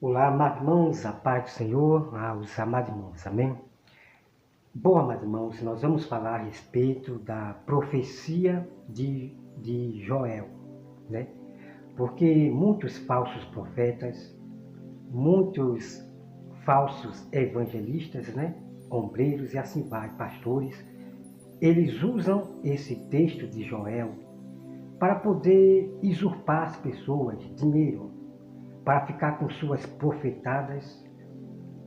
Olá, amados irmãos, a paz do Senhor, aos amados irmãos, amém? Bom, amados irmãos, nós vamos falar a respeito da profecia de Joel, né? Porque muitos falsos profetas, muitos falsos evangelistas, né? Ombreiros e assim vai, pastores, eles usam esse texto de Joel para poder usurpar as pessoas, dinheiro, para ficar com suas profetadas,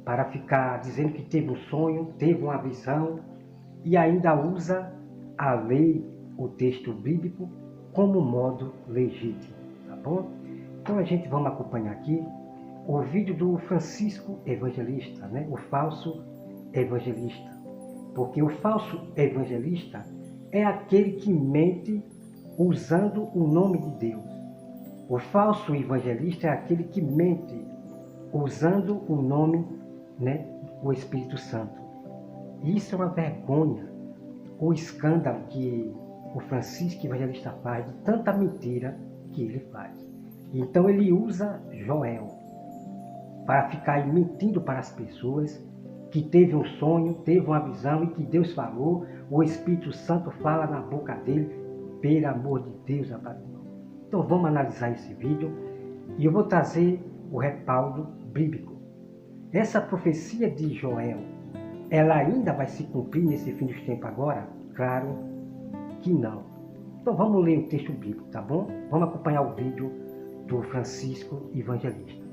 para ficar dizendo que teve um sonho, teve uma visão, e ainda usa a lei, o texto bíblico, como modo legítimo, tá bom? Então a gente vamos acompanhar aqui o vídeo do Francisco Evangelista, né? O falso evangelista. Porque o falso evangelista é aquele que mente usando o nome de Deus. O falso evangelista é aquele que mente usando o nome, né, o Espírito Santo. Isso é uma vergonha, o escândalo que o Francisco Evangelista faz, de tanta mentira que ele faz. Então ele usa Joel para ficar mentindo para as pessoas que teve um sonho, teve uma visão e que Deus falou, o Espírito Santo fala na boca dele, pelo amor de Deus, amado. Então vamos analisar esse vídeo e eu vou trazer o respaldo bíblico. Essa profecia de Joel, ela ainda vai se cumprir nesse fim dos tempos agora? Claro que não. Então vamos ler o texto bíblico, tá bom? Vamos acompanhar o vídeo do Francisco Evangelista,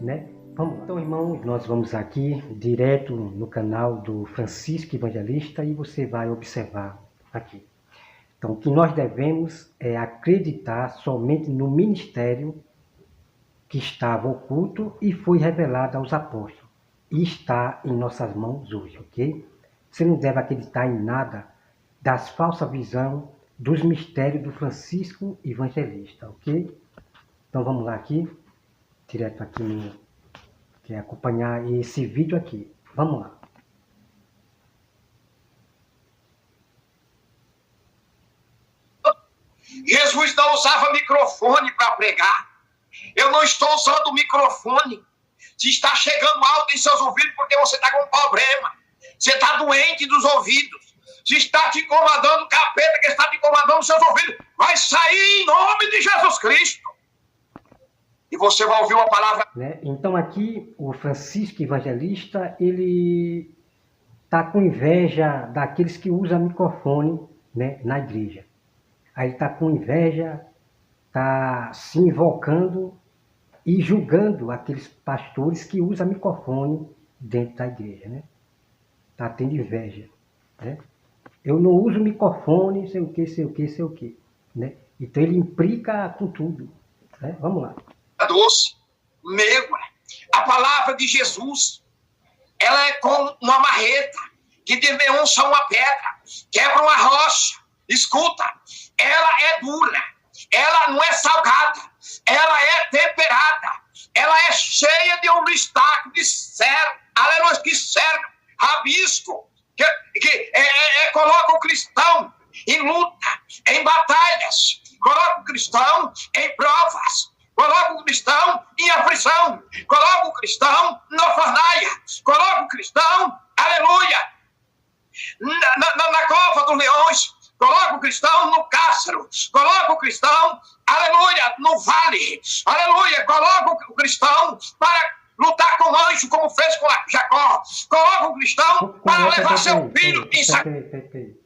né? Vamos lá. Então, irmãos, nós vamos aqui direto no canal do Francisco Evangelista e você vai observar aqui. Então, o que nós devemos é acreditar somente no ministério que estava oculto e foi revelado aos apóstolos. E está em nossas mãos hoje, ok? Você não deve acreditar em nada das falsas visões dos mistérios do Francisco Evangelista, ok? Então vamos lá aqui, direto aqui quer acompanhar esse vídeo aqui. Vamos lá. Jesus não usava microfone para pregar. Eu não estou usando o microfone. Se está chegando alto em seus ouvidos porque você está com um problema. Você está doente dos ouvidos. Se está te incomodando, o capeta que está te incomodando os seus ouvidos, vai sair em nome de Jesus Cristo. E você vai ouvir uma palavra. Né? Então aqui o Francisco Evangelista, ele está com inveja daqueles que usam microfone, né, na igreja. Aí ele está com inveja, está se invocando e julgando aqueles pastores que usam microfone dentro da igreja, né? Está tendo inveja, né? Eu não uso microfone, sei o que, né? Então ele implica com tudo, né? Vamos lá. Doce, meigo, a palavra de Jesus, ela é como uma marreta que desmença uma pedra, quebra uma rocha. Escuta, ela é dura, ela não é salgada, ela é temperada, ela é cheia de um destaque de cero, aleluia, que cero, rabisco, que coloca o cristão em luta, em batalhas, coloca o cristão em provas, coloca o cristão em aflição, coloca o cristão na fornalha, coloca o cristão, aleluia, na cova dos leões. Coloca o cristão no cárcere, coloca o cristão, aleluia, no vale, aleluia, coloca o cristão para lutar com o anjo, como fez com Jacó, coloca o cristão para levar seu filho em sacrifício.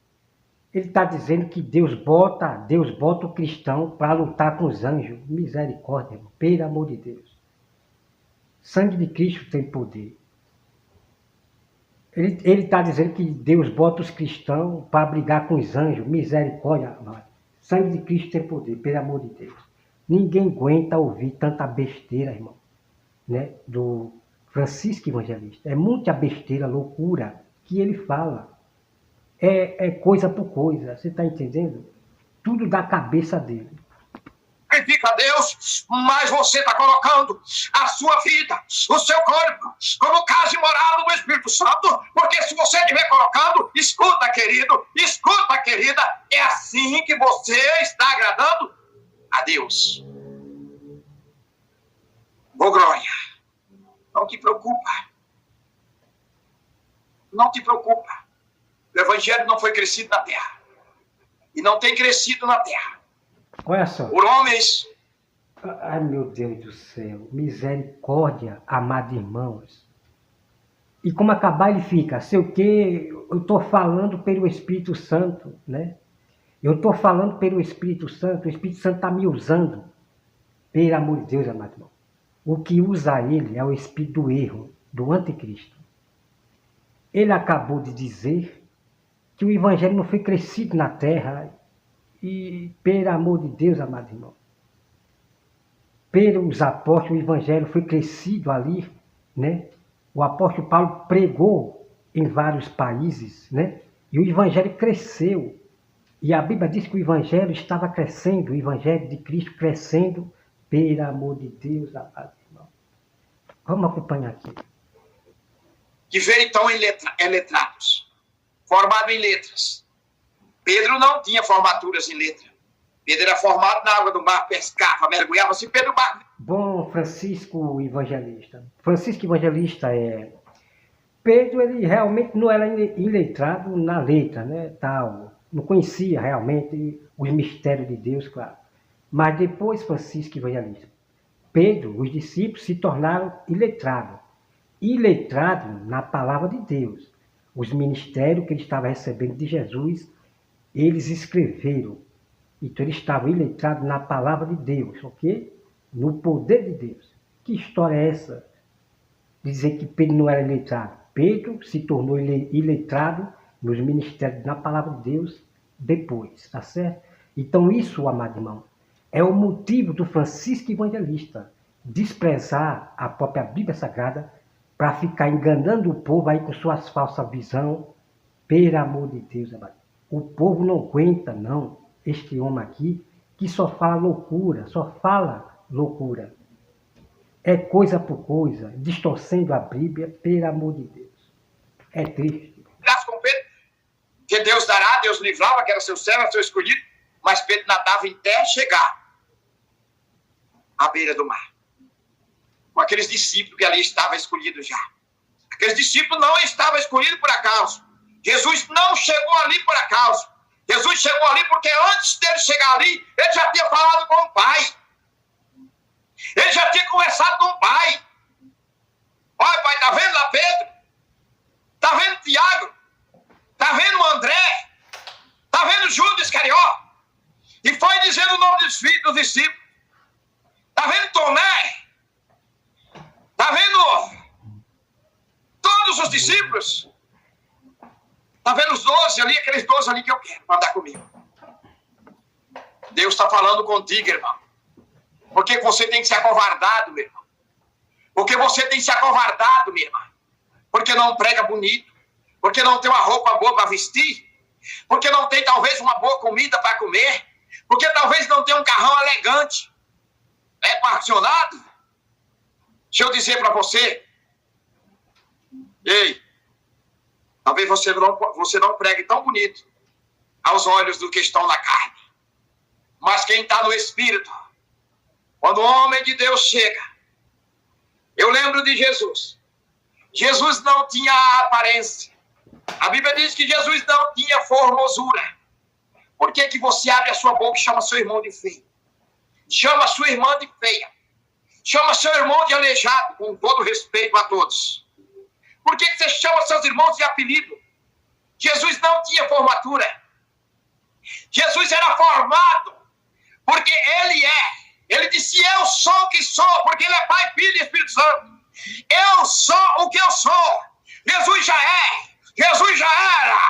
Ele está dizendo que Deus bota o cristão para lutar com os anjos. Misericórdia, pelo amor de Deus. Sangue de Cristo tem poder. Ele está dizendo que Deus bota os cristãos para brigar com os anjos. Misericórdia. Sangue de Cristo tem poder, pelo amor de Deus. Ninguém aguenta ouvir tanta besteira, irmão, né, do Francisco Evangelista. É muita besteira, loucura que ele fala. É coisa por coisa, você está entendendo? Tudo da cabeça dele. Sacrifica a Deus, mas você está colocando a sua vida, o seu corpo, como casa imorada do Espírito Santo, porque se você estiver colocando, escuta, querido, escuta, querida, é assim que você está agradando a Deus. Oh, glória! preocupa. Não te preocupa. O evangelho não foi crescido na terra. E não tem crescido na terra. Olha só. Por homens. Ai, meu Deus do céu. Misericórdia, amados irmãos. E como acabar ele fica, sei o quê, eu estou falando pelo Espírito Santo, né? Eu estou falando pelo Espírito Santo, o Espírito Santo está me usando. Pelo amor de Deus, amado irmão. O que usa ele é o espírito do erro, do anticristo. Ele acabou de dizer que o evangelho não foi crescido na terra. E, pelo amor de Deus, amado irmão, pelos apóstolos, o evangelho foi crescido ali, né? O apóstolo Paulo pregou em vários países, né? E o evangelho cresceu. E a Bíblia diz que o evangelho estava crescendo, o evangelho de Cristo crescendo, pelo amor de Deus, amado irmão. Vamos acompanhar aqui. Que veio então em letrados, formado em letras. Pedro não tinha formaturas em letra. Pedro era formado na água do mar, pescava, mergulhava-se pelo mar. Bom, Francisco Evangelista. Francisco Evangelista Pedro, ele realmente não era iletrado na letra, né, tal. Não conhecia realmente os mistérios de Deus, claro. Mas depois, Francisco Evangelista, Pedro, os discípulos se tornaram iletrados. Iletrados na palavra de Deus. Os ministérios que ele estava recebendo de Jesus, eles escreveram. Então, eles estavam iletrados na palavra de Deus, ok? No poder de Deus. Que história é essa? Dizer que Pedro não era iletrado. Pedro se tornou iletrado nos ministérios na palavra de Deus depois, tá certo? Então, isso, amado irmão, é o motivo do Francisco Evangelista desprezar a própria Bíblia Sagrada para ficar enganando o povo aí com suas falsas visões. Pelo amor de Deus, amado. O povo não aguenta, não, este homem aqui, que só fala loucura, É coisa por coisa, distorcendo a Bíblia, pelo amor de Deus. É triste. Com Pedro, que Deus dará, Deus livrava, que era seu servo, seu escolhido, mas Pedro nadava em terra chegar à beira do mar. Com aqueles discípulos que ali estavam escolhidos já. Aqueles discípulos não estavam escolhidos por acaso. Jesus não chegou ali por acaso. Jesus chegou ali porque antes dele chegar ali, ele já tinha falado com o Pai. Ele já tinha conversado com o Pai. Olha, Pai, tá vendo lá Pedro? Tá vendo Tiago? Tá vendo o André? Tá vendo Judas Iscariote? E foi dizendo o nome dos discípulos. Tá vendo Tomé? Tá vendo todos os discípulos? Tá vendo os 12 ali, aqueles 12 ali que eu quero mandar comigo? Deus está falando contigo, irmão. Porque você tem que ser acovardado, meu irmão. Porque você tem que ser acovardado, minha irmã. Porque não prega bonito. Porque não tem uma roupa boa para vestir. Porque não tem, talvez, uma boa comida para comer. Porque talvez não tenha um carrão elegante. Apaixonado. Deixa eu dizer para você. Ei, talvez você não pregue tão bonito aos olhos do que estão na carne. Mas quem está no Espírito, quando o homem de Deus chega, eu lembro de Jesus. Jesus não tinha aparência. A Bíblia diz que Jesus não tinha formosura. Por que que você abre a sua boca e chama seu irmão de feio? Chama sua irmã de feia. Chama seu irmão de aleijado, com todo respeito a todos. Por que que você chama seus irmãos de apelido? Jesus não tinha formatura. Jesus era formado porque ele é. Ele disse, eu sou o que sou, porque ele é Pai, Filho e Espírito Santo. Eu sou o que eu sou. Jesus já é. Jesus já era.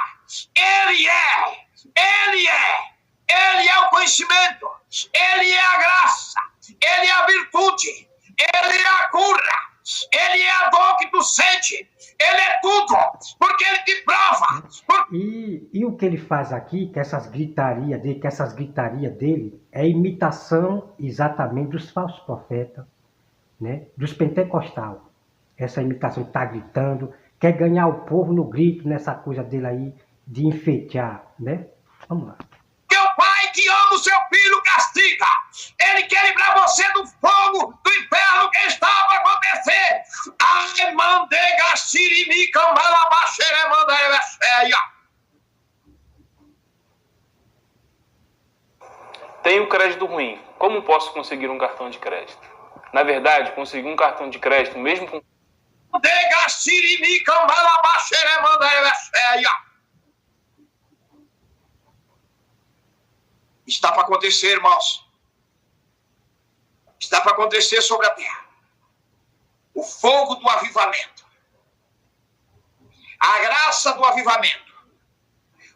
Ele é. Ele é. Ele é o conhecimento. Ele é a graça. Ele é a virtude. Ele é a cura. Ele é a dor que tu sente. Ele é tudo. Porque ele te prova. E o que ele faz aqui, que essas gritarias dele, é imitação exatamente dos falsos profetas, né? Dos pentecostais. Essa imitação está gritando, quer ganhar o povo no grito, nessa coisa dele aí, de enfeitear, né? Vamos lá. Que o Pai que ama o seu filho castiga. Ele quer livrar você do fogo, do inferno que está para acontecer. Ai, crédito ruim. Como posso conseguir um cartão de crédito? Na verdade, conseguir um cartão de crédito, mesmo com... Está para acontecer, irmãos. Está para acontecer sobre a terra. O fogo do avivamento. A graça do avivamento.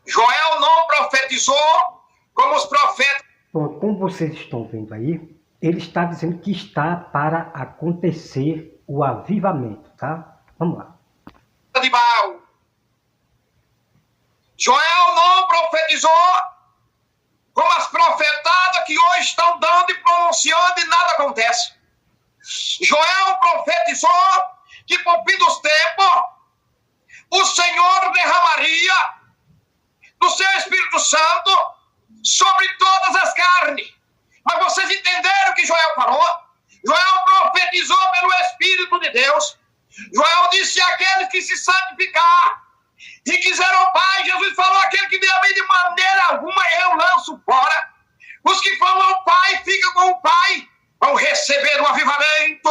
Joel não profetizou como os profetas. Bom, como vocês estão vendo aí, ele está dizendo que está para acontecer o avivamento, tá? Vamos lá. De Baal. Joel não profetizou como as profetadas que hoje estão dando e pronunciando e nada acontece. Joel profetizou que por fim dos tempos o Senhor derramaria do seu Espírito Santo sobre todas as carnes. Mas vocês entenderam o que Joel falou? Joel profetizou pelo Espírito de Deus. Joel disse àqueles que se santificar e quiseram o Pai. Jesus falou: aquele que vem a mim de maneira alguma eu lanço fora. Os que vão ao Pai ficam com o Pai. Vão receber o avivamento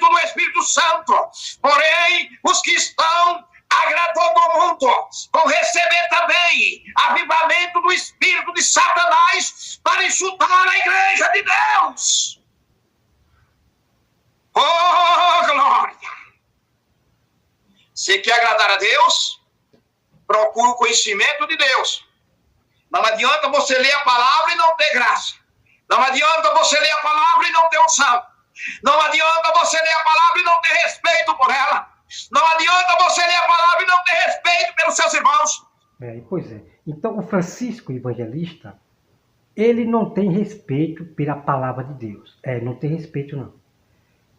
do Espírito Santo. Porém, os que estão agradando o mundo vão receber também avivamento do espírito de Satanás para insultar a igreja de Deus. Oh, glória! Se quer agradar a Deus, procure o conhecimento de Deus. Não adianta você ler a palavra e não ter graça. Não adianta você ler a palavra e não ter unção. Não adianta você ler a palavra e não ter respeito por ela. Não adianta você ler a palavra e não ter respeito pelos seus irmãos. Pois é. Então o Francisco Evangelista, ele não tem respeito pela palavra de Deus. Não tem respeito não.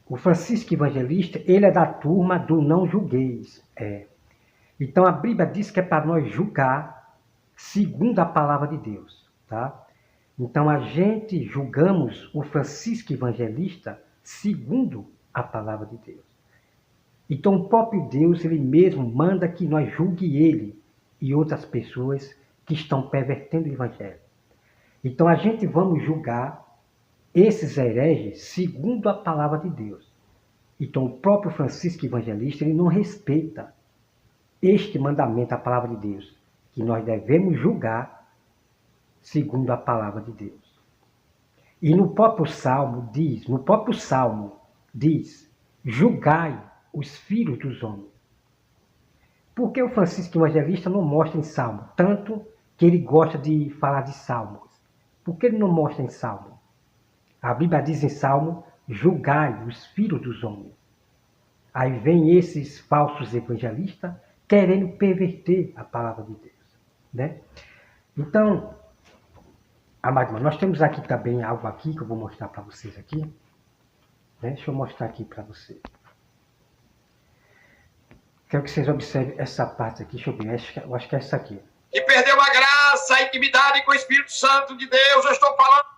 O Francisco Evangelista, ele é da turma do não julgueis. Então a Bíblia diz que é para nós julgar segundo a palavra de Deus, tá? Então a gente julgamos o Francisco Evangelista segundo a palavra de Deus. Então o próprio Deus, ele mesmo manda que nós julgue ele e outras pessoas que estão pervertendo o Evangelho. Então a gente vamos julgar esses hereges segundo a palavra de Deus. Então o próprio Francisco Evangelista, ele não respeita este mandamento, a palavra de Deus, que nós devemos julgar segundo a palavra de Deus. E no próprio Salmo diz, julgai os filhos dos homens. Por que o Francisco Evangelista não mostra em Salmo? Tanto que ele gosta de falar de Salmos. Por que ele não mostra em Salmo? A Bíblia diz em Salmo, julgai os filhos dos homens. Aí vem esses falsos evangelistas querendo perverter a palavra de Deus, né? Então, amado irmão, nós temos aqui também algo aqui que eu vou mostrar para vocês aqui, né? Deixa eu mostrar aqui para vocês. Quero que vocês observem essa parte aqui. Deixa eu ver, eu acho que é essa aqui. Que perdeu a graça, a intimidade com o Espírito Santo de Deus. Eu estou falando.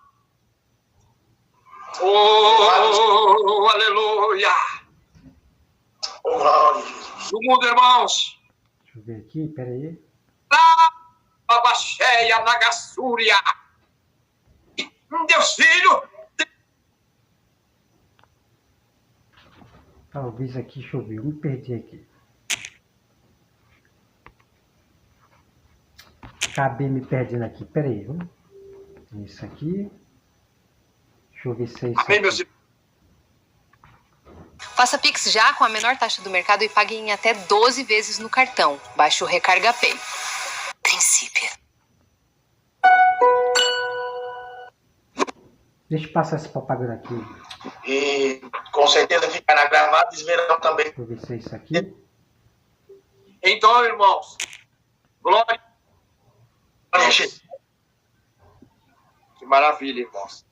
Oh, aleluia! Oh, glória a Jesus. Do mundo, irmãos. Deixa eu ver aqui, peraí. Abaxeia, Nagassúria. Deus Filho. Talvez aqui, deixa eu ver, eu me perdi aqui. Acabei me perdendo aqui, peraí. Isso aqui. Deixa eu ver se é isso. Amém, meus irmãos. Faça Pix já com a menor taxa do mercado e pague em até 12 vezes no cartão. Baixe o Recarga Pay. Princípio. Deixa eu passar essa propaganda aqui. E com certeza ficará gravado e verão também. Deixa eu ver se é isso aqui. Então, irmãos, glória a Jesus. Que maravilha, irmãos.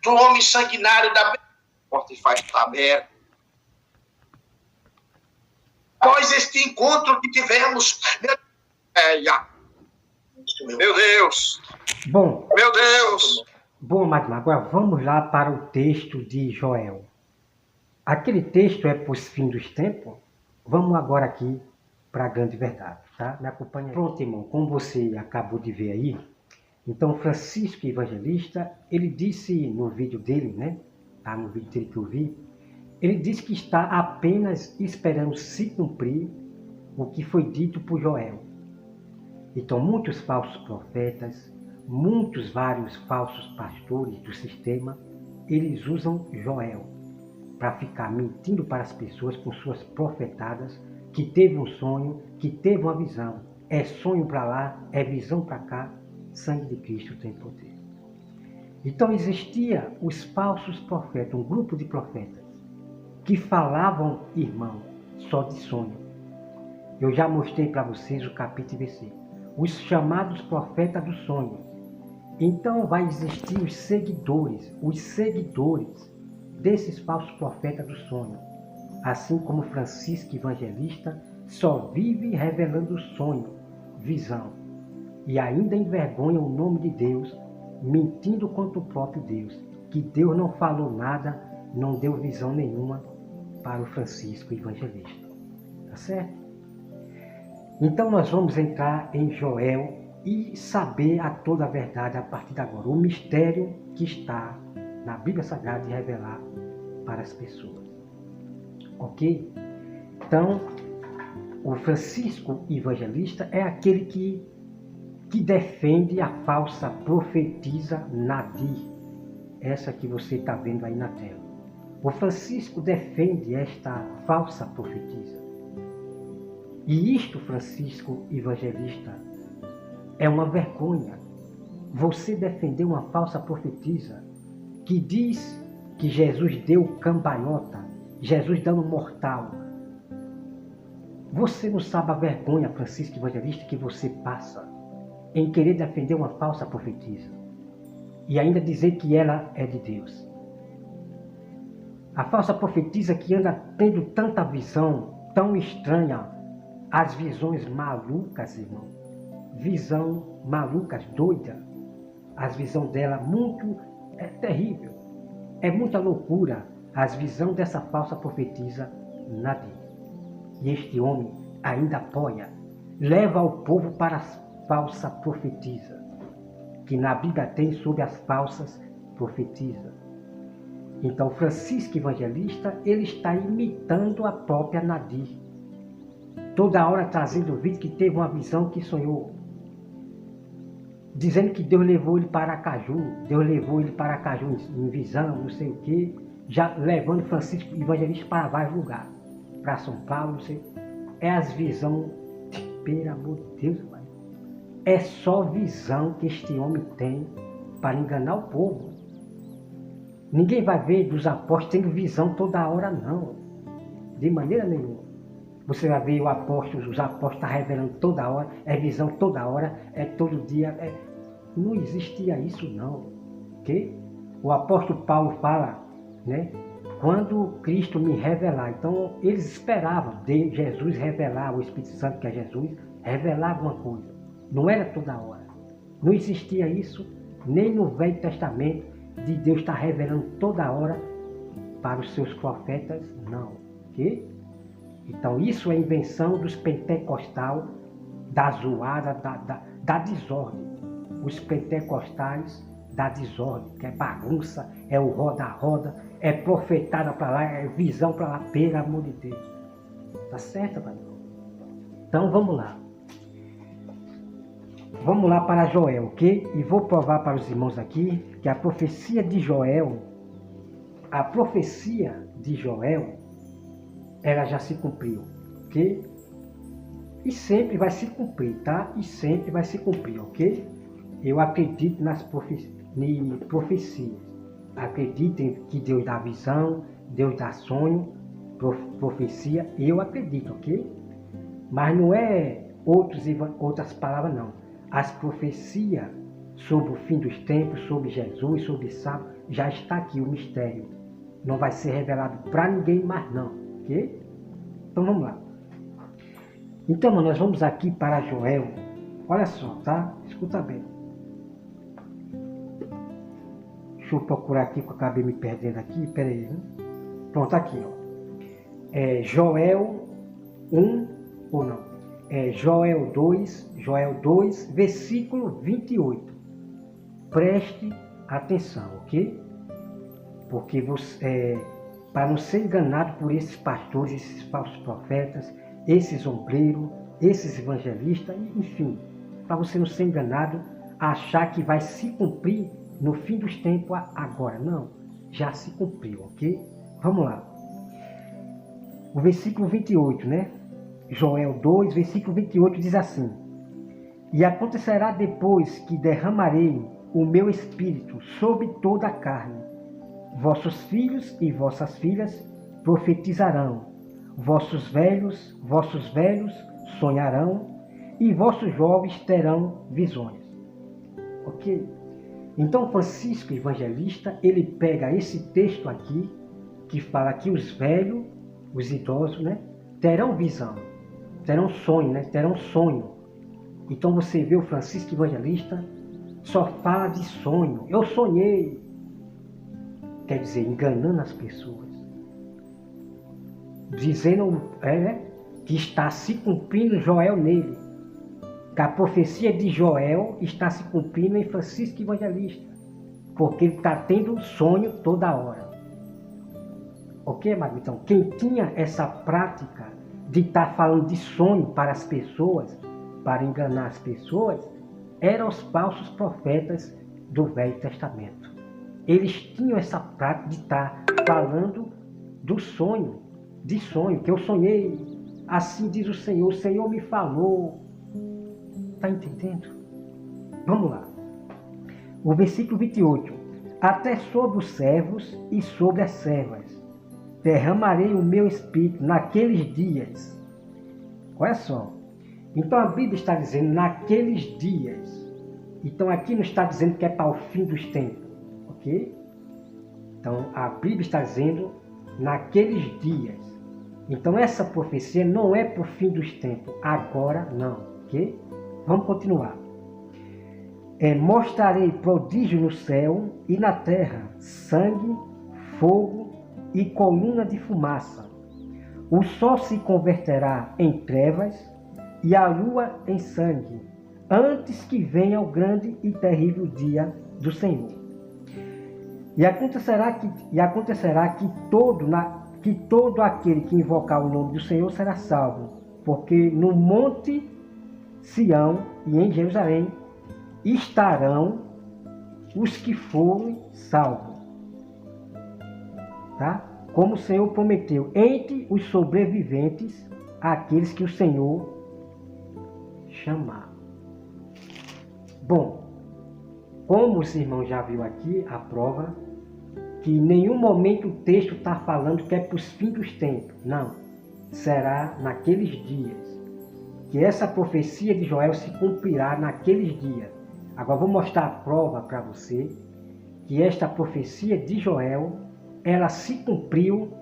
Do homem sanguinário da porta e faz estar aberta. Após este encontro que tivemos, meu Deus. Bom. Meu Deus. Bom, amado, agora vamos lá para o texto de Joel. Aquele texto é para os fins dos tempos. Vamos agora aqui para a grande verdade, tá? Me acompanha aí. Pronto, irmão, como você acabou de ver aí, Então, Francisco Evangelista, ele disse no vídeo dele, né? Tá no vídeo dele que eu vi, ele disse que está apenas esperando se cumprir o que foi dito por Joel. Então, muitos falsos profetas, vários falsos pastores do sistema, eles usam Joel para ficar mentindo para as pessoas com suas profetadas, que teve um sonho, que teve uma visão. É sonho para lá, é visão para cá, sangue de Cristo tem poder. Então existia os falsos profetas, um grupo de profetas, que falavam, irmão, só de sonho. Eu já mostrei para vocês o capítulo e versículo. Os chamados profetas do sonho. Então vai existir os seguidores desses falsos profetas do sonho. Assim como Francisco Evangelista só vive revelando sonho, visão, e ainda envergonha o nome de Deus, mentindo contra o próprio Deus, que Deus não falou nada, não deu visão nenhuma para o Francisco Evangelista. Tá certo? Então nós vamos entrar em Joel e saber a toda a verdade a partir de agora. O mistério que está na Bíblia Sagrada e revelar para as pessoas. Ok? Então, o Francisco Evangelista é aquele que defende a falsa profetisa Nadir. Essa que você está vendo aí na tela. O Francisco defende esta falsa profetisa. E isto, Francisco Evangelista, é uma vergonha. Você defender uma falsa profetisa que diz que Jesus deu cambalhota, Jesus dando mortal. Você não sabe a vergonha, Francisco Evangelista, que você passa em querer defender uma falsa profetisa e ainda dizer que ela é de Deus. A falsa profetisa que anda tendo tanta visão tão estranha, as visões malucas, irmão. Visão malucas, doida. As visões dela é terrível. É muita loucura as visões dessa falsa profetisa Nadir. E este homem ainda apoia, leva o povo para as falsas profetisas, que na Bíblia tem sobre as falsas profetisas. Então, Francisco Evangelista, ele está imitando a própria Nadir. Toda hora trazendo o vídeo que teve uma visão que sonhou. Dizendo que Deus levou ele para Aracaju, em visão, não sei o quê. Já levando Francisco Evangelista para vários lugares. Para São Paulo, não sei. É as visões, pelo amor de Deus, pai. É só visão que este homem tem para enganar o povo. Ninguém vai ver dos apóstolos tendo visão toda hora, não. De maneira nenhuma. Você vai ver os apóstolos estão revelando toda hora, é visão toda hora, é todo dia. Não existia isso, não. Okay? O apóstolo Paulo fala, né? Quando Cristo me revelar. Então, eles esperavam de Jesus revelar, o Espírito Santo, que é Jesus, revelar alguma coisa. Não era toda hora. Não existia isso, nem no Velho Testamento, de Deus estar revelando toda hora para os seus profetas, não. Ok? Então, isso é invenção dos pentecostais, da zoada, da desordem. Os pentecostais da desordem, que é bagunça, é o roda-roda, é profetada para lá, é visão para lá, pelo amor de Deus. Tá certo, pai? Então, vamos lá. Vamos lá para Joel, ok? E vou provar para os irmãos aqui que a profecia de Joel, ela já se cumpriu, ok? E sempre vai se cumprir, tá? E sempre vai se cumprir, ok? Eu acredito nas profecias. Acreditem que Deus dá visão, Deus dá sonho, profecia. Eu acredito, ok? Mas não é outras palavras, não. As profecias sobre o fim dos tempos, sobre Jesus, sobre sábado, já está aqui o mistério. Não vai ser revelado para ninguém mais, não. Ok? Então vamos lá. Então, mano, nós vamos aqui para Joel. Olha só, tá? Escuta bem. Deixa eu procurar aqui, que eu acabei me perdendo aqui. Pera aí, né? Pronto, aqui, ó. Joel 1, ou não? Joel 2, versículo 28. preste atenção, ok? Porque você, para não ser enganado por esses pastores, esses falsos profetas, esses ombreiros, esses evangelistas, enfim, para você não ser enganado, achar que vai se cumprir no fim dos tempos agora. Não, já se cumpriu, ok? Vamos lá. O versículo 28, né? Joel 2, versículo 28 diz assim: E acontecerá depois que derramarei o meu espírito sobre toda a carne. Vossos filhos e vossas filhas profetizarão, vossos velhos sonharão, e vossos jovens terão visões. Ok? Então Francisco Evangelista, ele pega esse texto aqui, que fala que os velhos, os idosos, né, terão visão, terão sonho, né, terão sonho. Então você vê o Francisco Evangelista só fala de sonho. Eu sonhei. Quer dizer, enganando as pessoas. Dizendo que está se cumprindo Joel nele. Que a profecia de Joel está se cumprindo em Francisco Evangelista. Porque ele está tendo sonho toda hora. Ok, amado? Então, quem tinha essa prática de estar falando de sonho para as pessoas, para enganar as pessoas, eram os falsos profetas do Velho Testamento. Eles tinham essa prática de estar falando do sonho, de sonho, que eu sonhei, assim diz o Senhor me falou. Está entendendo? Vamos lá. O versículo 28. Até sobre os servos e sobre as servas derramarei o meu espírito naqueles dias. Olha só. Então a Bíblia está dizendo naqueles dias. Então aqui não está dizendo que é para o fim dos tempos. Ok? Então a Bíblia está dizendo naqueles dias. Então essa profecia não é para o fim dos tempos. Agora não. Ok? Vamos continuar. Mostrarei prodígio no céu e na terra, sangue, fogo e coluna de fumaça. O sol se converterá em trevas e a lua em sangue, antes que venha o grande e terrível dia do Senhor. E acontecerá que todo aquele que invocar o nome do Senhor será salvo, porque no monte Sião e em Jerusalém estarão os que forem salvos. Tá? Como o Senhor prometeu, entre os sobreviventes, aqueles que o Senhor chamar. Bom, como os irmãos já viram aqui, a prova que em nenhum momento o texto está falando que é para os fins dos tempos. Não. Será naqueles dias. Que essa profecia de Joel se cumprirá naqueles dias. Agora vou mostrar a prova para você que esta profecia de Joel, ela se cumpriu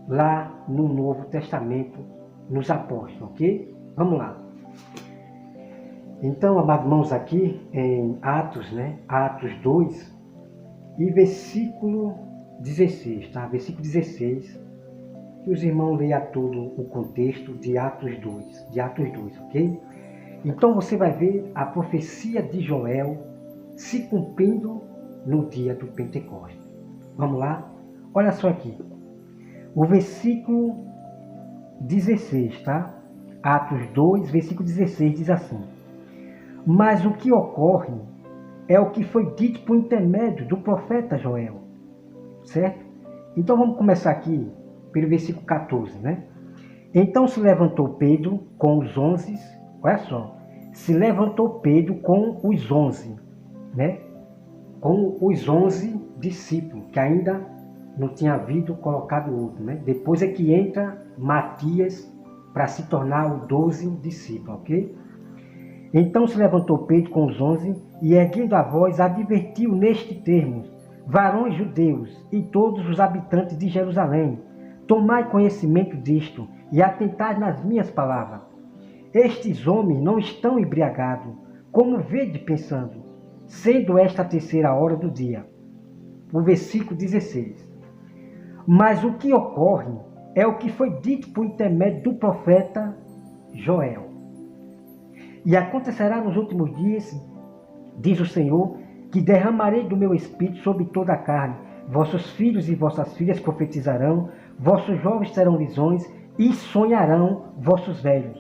lá no Novo Testamento, nos apóstolos, ok? Vamos lá. Então, amados irmãos, aqui em Atos, né? Atos 2 e versículo 16, tá? Versículo 16, que os irmãos leiam todo o contexto de Atos 2, ok? Então você vai ver a profecia de Joel se cumprindo no dia do Pentecostes. Vamos lá? Olha só aqui. O versículo 16, tá? Atos 2, versículo 16 diz assim: Mas o que ocorre é o que foi dito por intermédio do profeta Joel. Certo? Então vamos começar aqui pelo versículo 14, né? Então se levantou Pedro com os 11, olha só, se levantou Pedro com os 11, né? Com os 11 discípulos, que ainda não tinha havido colocado outro, né? Depois é que entra Matias para se tornar o 12 discípulo, ok? Então se levantou Pedro com os 11 e, erguendo a voz, advertiu neste termo: varões judeus e todos os habitantes de Jerusalém, tomai conhecimento disto e atentai nas minhas palavras. Estes homens não estão embriagados, como vede pensando, sendo esta a terceira hora do dia. O versículo 16. Mas o que ocorre é o que foi dito por intermédio do profeta Joel. E acontecerá nos últimos dias, diz o Senhor, que derramarei do meu espírito sobre toda a carne. Vossos filhos e vossas filhas profetizarão, vossos jovens terão visões e sonharão vossos velhos.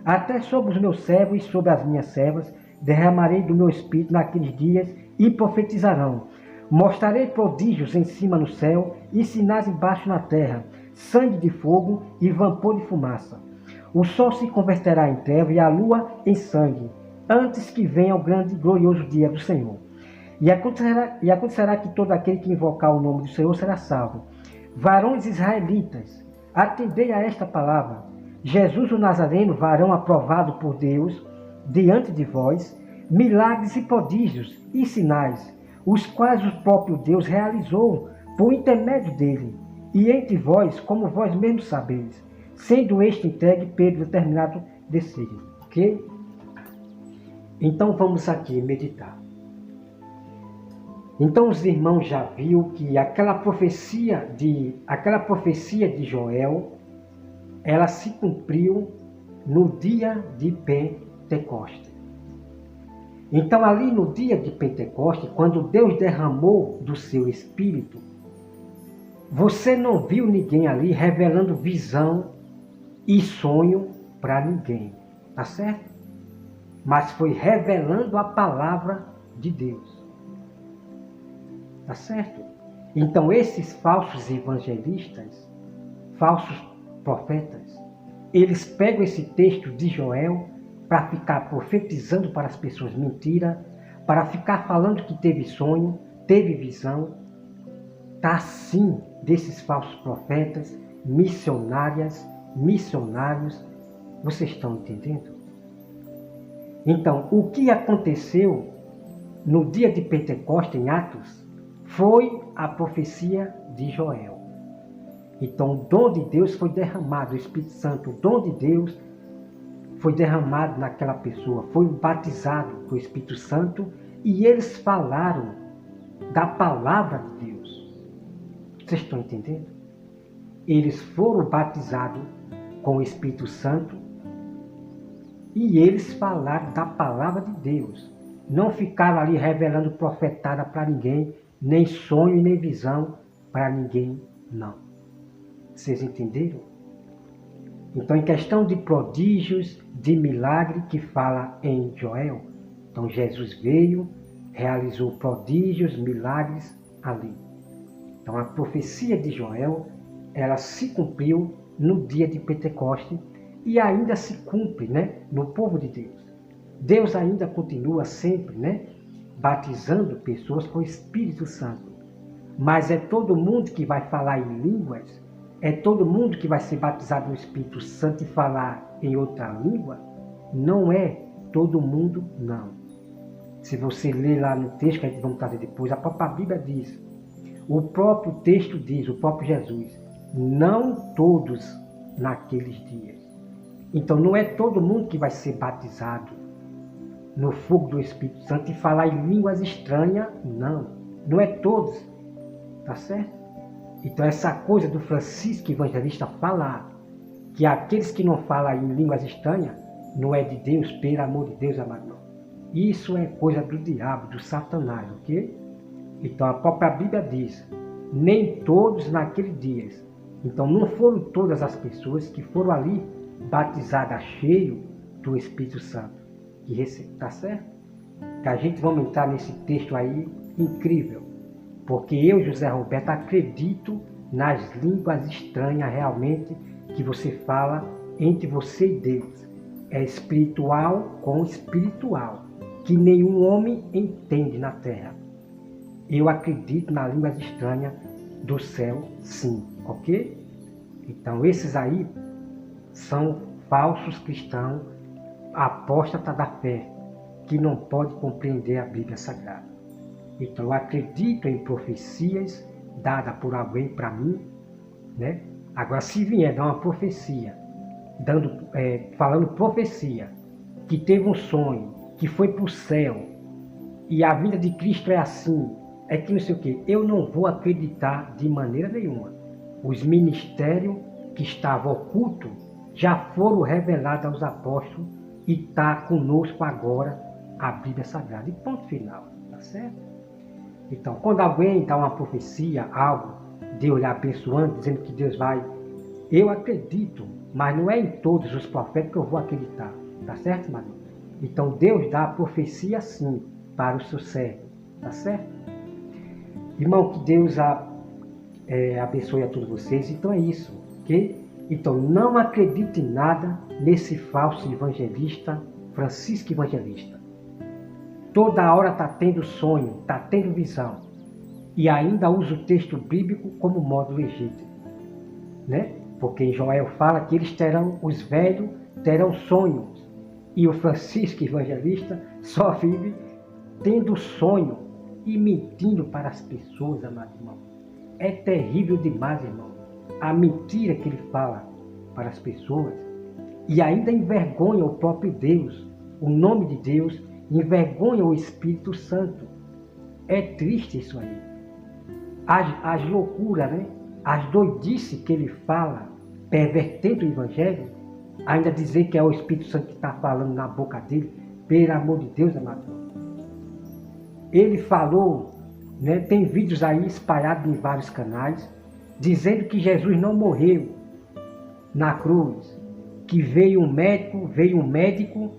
Até sobre os meus servos e sobre as minhas servas derramarei do meu espírito naqueles dias e profetizarão. Mostrarei prodígios em cima no céu e sinais embaixo na terra, sangue de fogo e vapor de fumaça. O sol se converterá em treva e a lua em sangue, antes que venha o grande e glorioso dia do Senhor. E acontecerá que todo aquele que invocar o nome do Senhor será salvo. Varões israelitas, atendei a esta palavra. Jesus o Nazareno, varão aprovado por Deus, diante de vós, milagres e prodígios e sinais, os quais o próprio Deus realizou por intermédio dele, e entre vós, como vós mesmos sabeis, sendo este entregue pelo determinado desígnio. Ok? Então vamos aqui meditar. Então os irmãos já viram que aquela profecia de Joel, ela se cumpriu no dia de Pentecostes. Então ali no dia de Pentecostes, quando Deus derramou do seu Espírito, você não viu ninguém ali revelando visão e sonho para ninguém, tá certo? Mas foi revelando a palavra de Deus. Tá certo? Então esses falsos evangelistas, falsos profetas, eles pegam esse texto de Joel para ficar profetizando para as pessoas mentira, para ficar falando que teve sonho, teve visão. Tá assim desses falsos profetas, missionários. Vocês estão entendendo? Então, o que aconteceu no dia de Pentecostes, em Atos, foi a profecia de Joel. Então, o dom de Deus foi derramado, o Espírito Santo, o dom de Deus foi derramado naquela pessoa, foi batizado com o Espírito Santo e eles falaram da palavra de Deus. Vocês estão entendendo? Eles foram batizados com o Espírito Santo e eles falaram da palavra de Deus. Não ficaram ali revelando profetada para ninguém, nem sonho e nem visão para ninguém, não. Vocês entenderam? Então, em questão de prodígios, de milagre que fala em Joel, então Jesus veio, realizou prodígios, milagres ali. Então, a profecia de Joel, ela se cumpriu no dia de Pentecostes e ainda se cumpre, no povo de Deus. Deus ainda continua sempre, batizando pessoas com o Espírito Santo. Mas é todo mundo que vai falar em línguas? É todo mundo que vai ser batizado no Espírito Santo e falar em outra língua? Não é todo mundo, não. Se você ler lá no texto, que a gente vai trazer depois, a própria Bíblia diz, o próprio texto diz, o próprio Jesus, não todos naqueles dias. Então não é todo mundo que vai ser batizado no fogo do Espírito Santo e falar em línguas estranhas, não. Não é todos, tá certo? Então essa coisa do Francisco Evangelista falar que aqueles que não falam em línguas estranhas não é de Deus, pelo amor de Deus, amado. Isso é coisa do diabo, do Satanás, ok? Então a própria Bíblia diz, nem todos naqueles dias. Então não foram todas as pessoas que foram ali batizadas cheio do Espírito Santo. Tá certo? Que a gente vai entrar nesse texto aí incrível. Porque eu, José Roberto, acredito nas línguas estranhas realmente que você fala entre você e Deus. É espiritual com espiritual, que nenhum homem entende na terra. Eu acredito nas línguas estranhas do céu, sim, ok? Então esses aí são falsos cristãos, apóstatas da fé, que não pode compreender a Bíblia Sagrada. Então eu acredito em profecias dadas por alguém para mim, Agora se vier dar uma profecia, falando profecia, que teve um sonho, que foi para o céu, e a vinda de Cristo é assim, é que não sei o quê, eu não vou acreditar de maneira nenhuma. Os ministérios que estavam ocultos já foram revelados aos apóstolos e está conosco agora a Bíblia Sagrada. E ponto final, tá certo? Então, quando alguém dá uma profecia, algo, Deus lhe abençoando, dizendo que Deus vai, eu acredito, mas não é em todos os profetas que eu vou acreditar. Tá certo, Maria? Então, Deus dá a profecia sim para o seu servo. Tá certo? Irmão, que Deus abençoe a todos vocês. Então é isso, ok? Então, não acredite em nada nesse falso evangelista, Francisco Evangelista. Toda hora está tendo sonho, está tendo visão. E ainda usa o texto bíblico como modo legítimo. Né? Porque Joel fala que os velhos terão sonhos. E o Francisco Evangelista só vive tendo sonho e mentindo para as pessoas, amado irmão. É terrível demais, irmão. A mentira que ele fala para as pessoas. E ainda envergonha o próprio Deus, o nome de Deus, envergonha o Espírito Santo. É triste isso aí. As loucuras, né? As doidices que ele fala, pervertendo o Evangelho, ainda dizer que é o Espírito Santo que está falando na boca dele, pelo amor de Deus, amado. Ele falou, né? Tem vídeos aí espalhados em vários canais, dizendo que Jesus não morreu na cruz, que veio um médico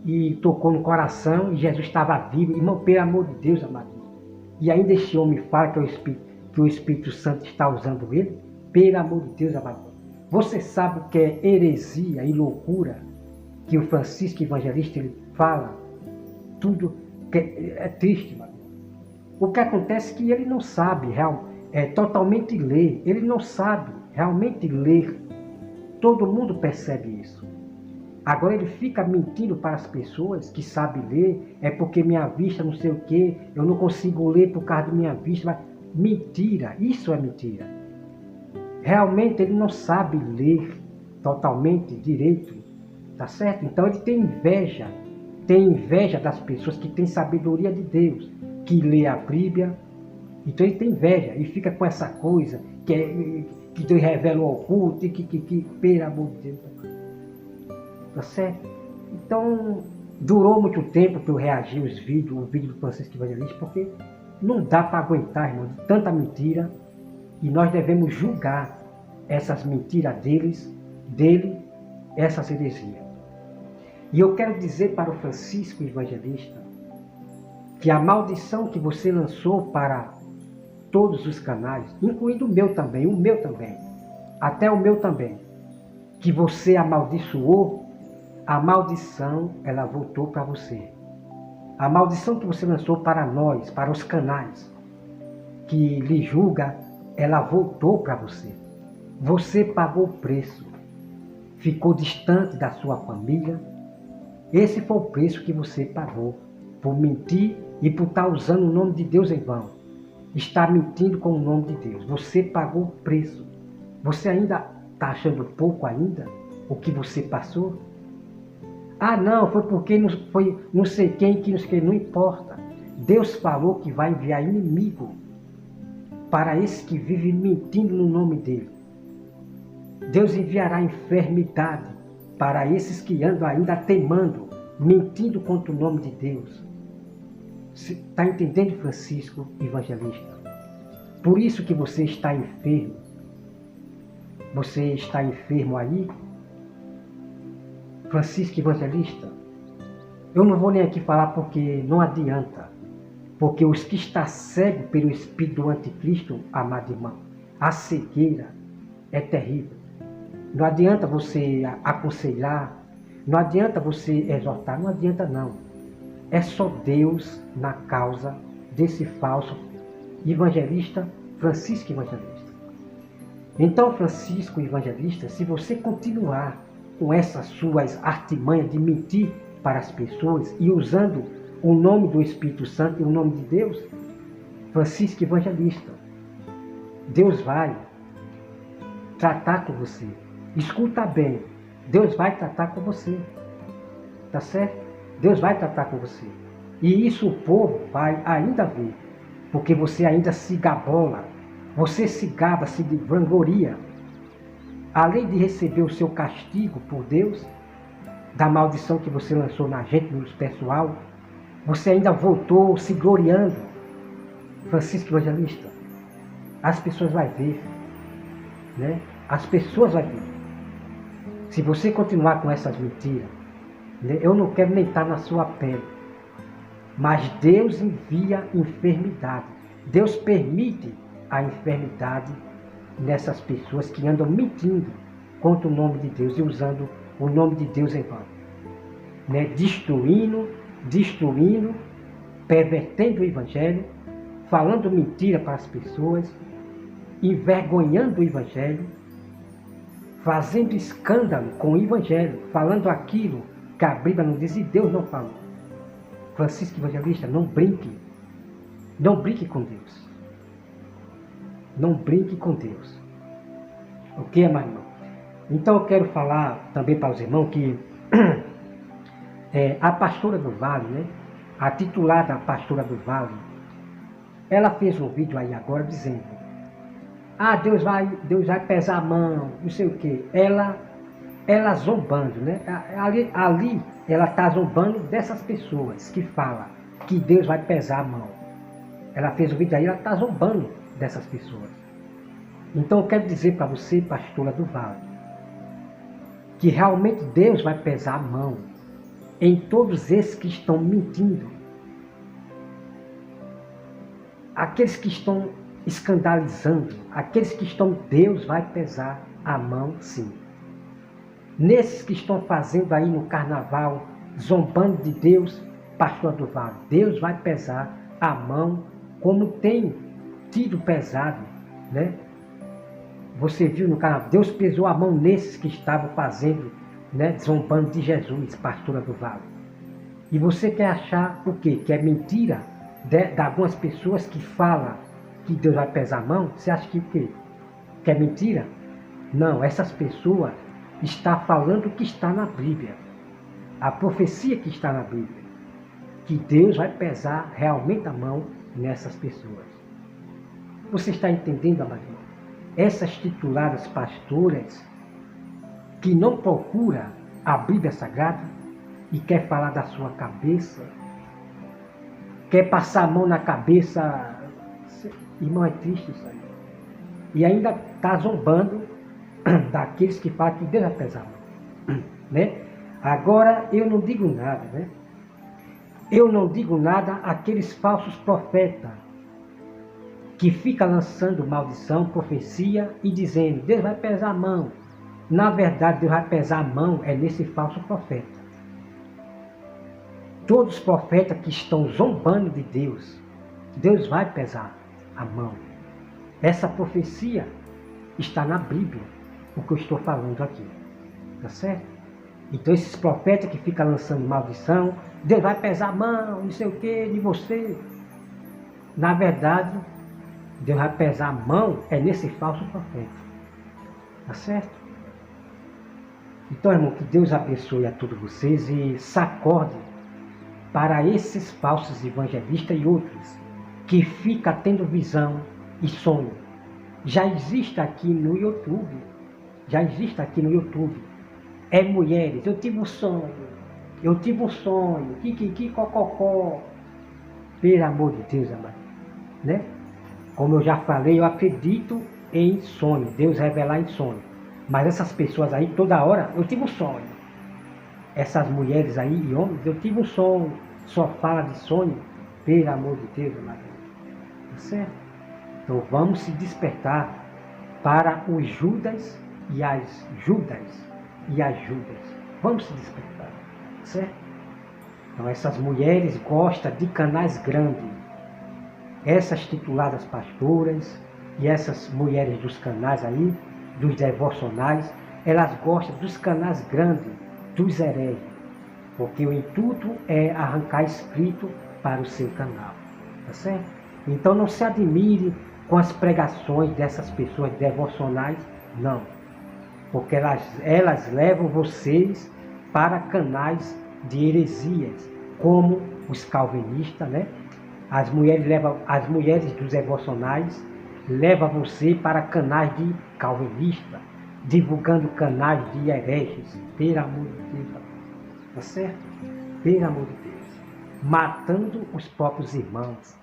e tocou no coração e Jesus estava vivo. Irmão, pelo amor de Deus, amado. E ainda esse homem fala que o Espírito Santo está usando ele. Pelo amor de Deus, amado. Você sabe o que é heresia e loucura que o Francisco Evangelista ele fala? Tudo que é triste, amado. O que acontece é que ele não sabe totalmente ler. Ele não sabe realmente ler. Todo mundo percebe isso. Agora ele fica mentindo para as pessoas que sabem ler, é porque minha vista não sei o que, eu não consigo ler por causa da minha vista. Mas mentira, isso é mentira. Realmente ele não sabe ler totalmente direito, tá certo? Então ele tem inveja das pessoas que têm sabedoria de Deus, que lê a Bíblia. Então ele tem inveja e fica com essa coisa que Deus revela o oculto e que pelo amor de Deus. Tá certo? Então, durou muito tempo para eu reagir o vídeo do Francisco Evangelista, porque não dá para aguentar, irmão, de tanta mentira, e nós devemos julgar essas mentiras dele, essas heresias. E eu quero dizer para o Francisco Evangelista que a maldição que você lançou para todos os canais, incluindo o meu também, até o meu também, que você amaldiçoou, a maldição, ela voltou para você. A maldição que você lançou para nós, para os canais que lhe julga, ela voltou para você. Você pagou o preço. Ficou distante da sua família. Esse foi o preço que você pagou por mentir e por estar usando o nome de Deus em vão. Está mentindo com o nome de Deus. Você pagou o preço. Você ainda está achando pouco ainda o que você passou? Ah, não, foi porque foi não sei quem que não sei quem, não importa. Deus falou que vai enviar inimigo para esses que vivem mentindo no nome dele. Deus enviará enfermidade para esses que andam ainda teimando, mentindo contra o nome de Deus. Está entendendo, Francisco Evangelista? Por isso que você está enfermo. Você está enfermo aí, Francisco Evangelista. Eu não vou nem aqui falar porque não adianta. Porque os que estão cegos pelo espírito do anticristo, amado irmão, a cegueira é terrível. Não adianta você aconselhar, não adianta você exortar, não adianta não. É só Deus na causa desse falso evangelista, Francisco Evangelista. Então, Francisco Evangelista, se você continuar com essas suas artimanhas de mentir para as pessoas e usando o nome do Espírito Santo e o nome de Deus, Francisco Evangelista, Deus vai tratar com você. Escuta bem, Deus vai tratar com você. Tá certo? Deus vai tratar com você. E isso o povo vai ainda ver, porque você ainda se gabola, você se gaba, se vangloria. Além de receber o seu castigo por Deus, da maldição que você lançou na gente, no pessoal, você ainda voltou se gloriando. Francisco Evangelista, as pessoas vão ver, né? As pessoas vão ver. Se você continuar com essas mentiras, né? Eu não quero nem estar na sua pele, mas Deus envia enfermidade. Deus permite a enfermidade nessas pessoas que andam mentindo contra o nome de Deus e usando o nome de Deus em vão, né? Destruindo, pervertendo o Evangelho, falando mentira para as pessoas, envergonhando o Evangelho, fazendo escândalo com o Evangelho, falando aquilo que a Bíblia não diz e Deus não falou. Francisco Evangelista, não brinque com Deus. Não brinque com Deus. Ok, amado irmão? Então eu quero falar também para os irmãos que a pastora do Vale, né? A titulada pastora do Vale, ela fez um vídeo aí agora dizendo: Deus vai pesar a mão, não sei o quê. Ela zombando, né? Ali ela está zombando dessas pessoas que falam que Deus vai pesar a mão. Ela fez um vídeo aí, ela está zombando dessas pessoas. Então eu quero dizer para você, pastora do Vale, que realmente Deus vai pesar a mão em todos esses que estão mentindo. Aqueles que estão escandalizando, aqueles que estão, Deus vai pesar a mão sim. Nesses que estão fazendo aí no carnaval, zombando de Deus, pastor do Vale, Deus vai pesar a mão como tem tido pesado, né? Você viu no carnaval, Deus pesou a mão nesses que estavam fazendo, né, zombando de Jesus, pastora do Vale. E você quer achar o quê? Que é mentira de algumas pessoas que falam que Deus vai pesar a mão? Você acha que o quê? Que é mentira? Não, essas pessoas estão falando o que está na Bíblia. A profecia que está na Bíblia. Que Deus vai pesar realmente a mão nessas pessoas. Você está entendendo, amado? Essas tituladas pastoras que não procura a Bíblia Sagrada e quer falar da sua cabeça, quer passar a mão na cabeça, irmão, é triste isso aí. E ainda está zombando daqueles que falam que Deus vai pesar a mão, né? Agora eu não digo nada, né? Eu não digo nada àqueles falsos profetas que ficam lançando maldição, profecia e dizendo Deus vai pesar a mão. Na verdade, Deus vai pesar a mão é nesse falso profeta. Todos os profetas que estão zombando de Deus, Deus vai pesar a mão. Essa profecia está na Bíblia, o que eu estou falando aqui. Tá certo? Então esses profetas que ficam lançando maldição, Deus vai pesar a mão, não sei o que, de você. Na verdade, Deus vai pesar a mão é nesse falso profeta. Tá certo? Então, irmão, que Deus abençoe a todos vocês e sacode para esses falsos evangelistas e outros que ficam tendo visão e sonho. Já existe aqui no YouTube. É mulheres, eu tive um sonho, cococó. Pelo amor de Deus, amado, né? Como eu já falei, eu acredito em sonho, Deus revelar em sonho. Mas essas pessoas aí, toda hora, eu tive um sonho. Essas mulheres aí e homens, eu tive um sonho, só fala de sonho, pelo amor de Deus, amado. Tá certo? Então vamos se despertar para os Judas e as Judas. Vamos se despertar, certo? Então essas mulheres gostam de canais grandes. Essas tituladas pastoras e essas mulheres dos canais aí, dos devocionais, elas gostam dos canais grandes, dos hereges. Porque o intuito é arrancar inscrito para o seu canal, tá certo? Então não se admire com as pregações dessas pessoas devocionais, não. Porque elas levam vocês para canais de heresias, como os calvinistas, né? As mulheres dos devocionais levam você para canais de calvinistas, divulgando canais de hereges, pelo amor de Deus, tá certo? Pelo amor de Deus, matando os próprios irmãos,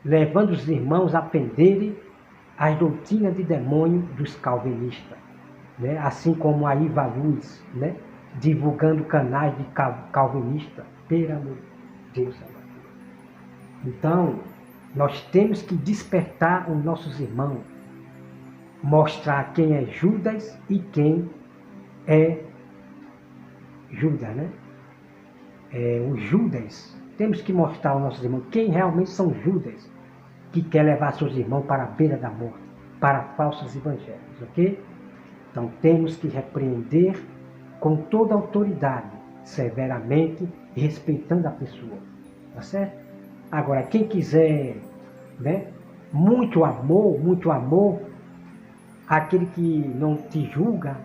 levando os irmãos a aprenderem as doutrinas de demônio dos calvinistas, né? Assim como a Iva Luz, né? Divulgando canais de calvinista, pelo amor de Deus. Então, nós temos que despertar os nossos irmãos, mostrar quem é Judas e quem é Judas, né? O Judas, temos que mostrar aos nossos irmãos quem realmente são Judas, que quer levar seus irmãos para a beira da morte, para falsos evangelhos, ok? Então temos que repreender com toda a autoridade, severamente, respeitando a pessoa, tá certo? Agora, quem quiser, né, muito amor, aquele que não te julga,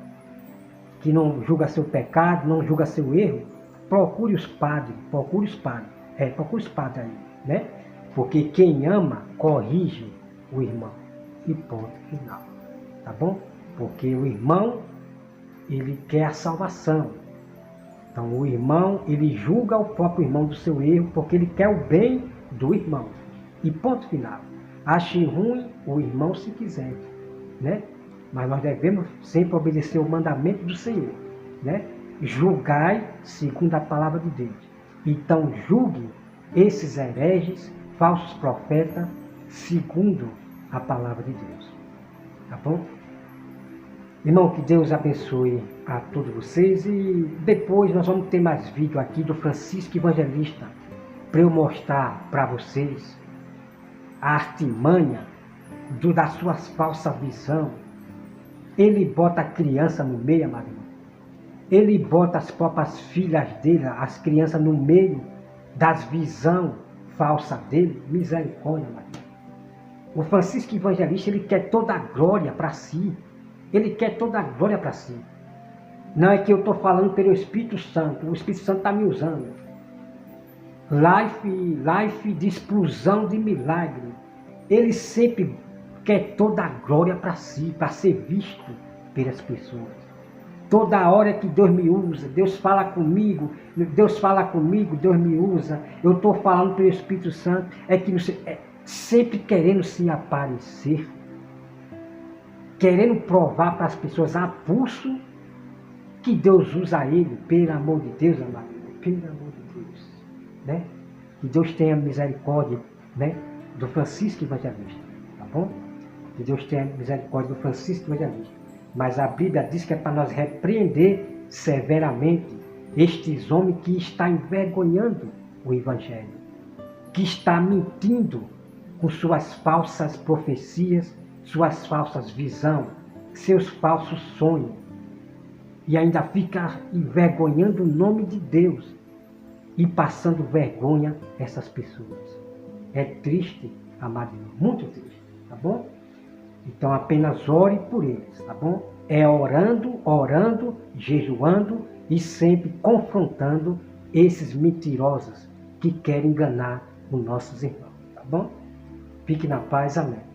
que não julga seu pecado, não julga seu erro, procure os padres aí, né? Porque quem ama, corrige o irmão. E ponto final, tá bom? Porque o irmão, ele quer a salvação. Então o irmão, ele julga o próprio irmão do seu erro, porque ele quer o bem do irmão. E ponto final. Ache ruim o irmão se quiser, né? Mas nós devemos sempre obedecer o mandamento do Senhor, né? Julgai segundo a palavra de Deus. Então julgue esses hereges, falsos profetas, segundo a palavra de Deus. Tá bom? Irmão, que Deus abençoe a todos vocês. E depois nós vamos ter mais vídeo aqui do Francisco Evangelista, para eu mostrar para vocês a artimanha das suas falsas visões. Ele bota a criança no meio, amado irmão. Ele bota as próprias filhas dele, as crianças, no meio das visões falsas dele. Misericórdia, amado irmão. O Francisco Evangelista, ele quer toda a glória para si. Ele quer toda a glória para si. Não é que eu estou falando pelo Espírito Santo. O Espírito Santo está me usando. Life de explosão de milagre. Ele sempre quer toda a glória para si, para ser visto pelas pessoas. Toda hora que Deus me usa, Deus fala comigo, Deus me usa, eu estou falando pelo Espírito Santo, sempre querendo se aparecer, querendo provar para as pessoas a pulso que Deus usa ele, pelo amor de Deus, amado, pelo amor de Deus, né? Que Deus tenha misericórdia, né, do Francisco Evangelista, tá bom? Que Deus tenha misericórdia do Francisco Evangelista. Mas a Bíblia diz que é para nós repreender severamente estes homens que estão envergonhando o Evangelho, que está mentindo com suas falsas profecias, suas falsas visões, seus falsos sonhos, e ainda fica envergonhando o nome de Deus e passando vergonha a essas pessoas. É triste, amado irmão, muito triste, tá bom? Então apenas ore por eles, tá bom? É orando, jejuando e sempre confrontando esses mentirosos que querem enganar os nossos irmãos, tá bom? Fique na paz, amém.